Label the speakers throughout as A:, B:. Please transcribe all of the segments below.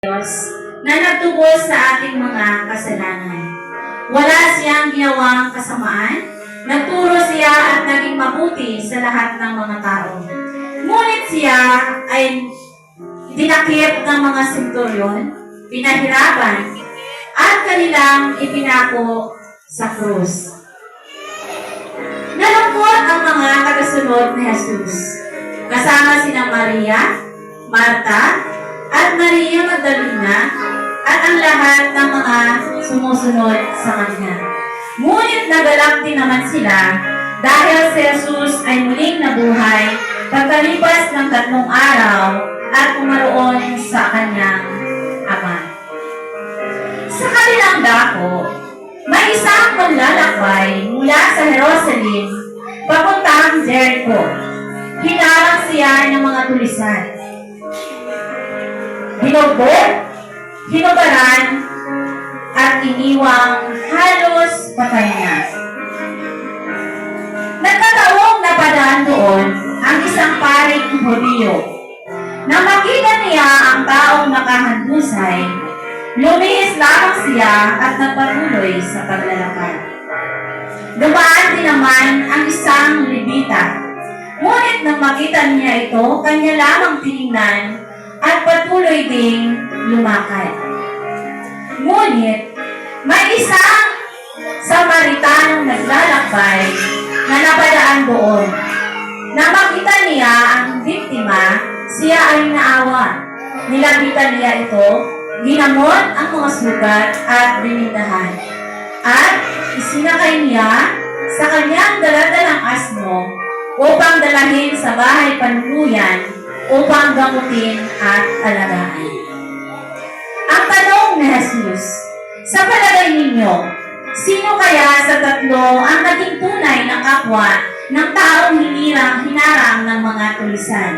A: Diyos na nagtubos sa ating mga kasalanan. Wala siyang ginawang kasamaan, nagturo siya at naging mabuti sa lahat ng mga tao. Ngunit siya ay dinakip ng mga senturyon, pinahirapan, at kanilang ipinako sa krus. Nalungkot ang mga tagasunod ni Jesus, kasama sina Maria, Marta, at Maria Magdalena, at ang lahat ng mga sumusunod sa Kanya. Ngunit nagalak din naman sila dahil si Jesus ay muling nabuhay pagkalipas ng 3 araw at umaroon sa Kanyang Ama. Sa kanilang dako, may isang manlalakbay mula sa Jerusalem papuntang Jericho. Hinarang siya ng mga tulisan. Binugbog, hinubaran, at iniwang halos patay na. Nagkataong napadaan doon ang isang paring Hudyo. Nang makita niya ang taong nakahandusay, lumihis lamang siya at nagpatuloy sa paglalakad. Dumaan din naman ang isang Levita. Ngunit nang makita niya ito, kanya lamang tiningnan at patuloy ding lumakad. Ngunit may isang Samaritanong naglalakbay na napadaan doon. Nang makita niya ang biktima, siya ay naawa. Nilapitan niya ito, ginamot ang mga sugat at binindahan. At isinakay niya sa kanyang daladalang asno upang dalahin sa bahay panuluyan upang gamutin at alagaan. Ang tanong ni Jesus, sa palagay ninyo, sino kaya sa 3 ang naging tunay na kapwa ng taong hinarang ng mga tulisan?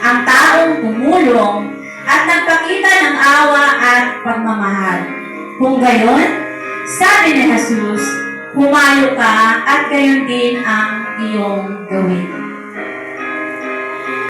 A: Ang taong tumulong at nagpakita ng awa at pagmamahal. Kung gayon, sabi ni Jesus, humayo ka at gayon din ang iyong gawin.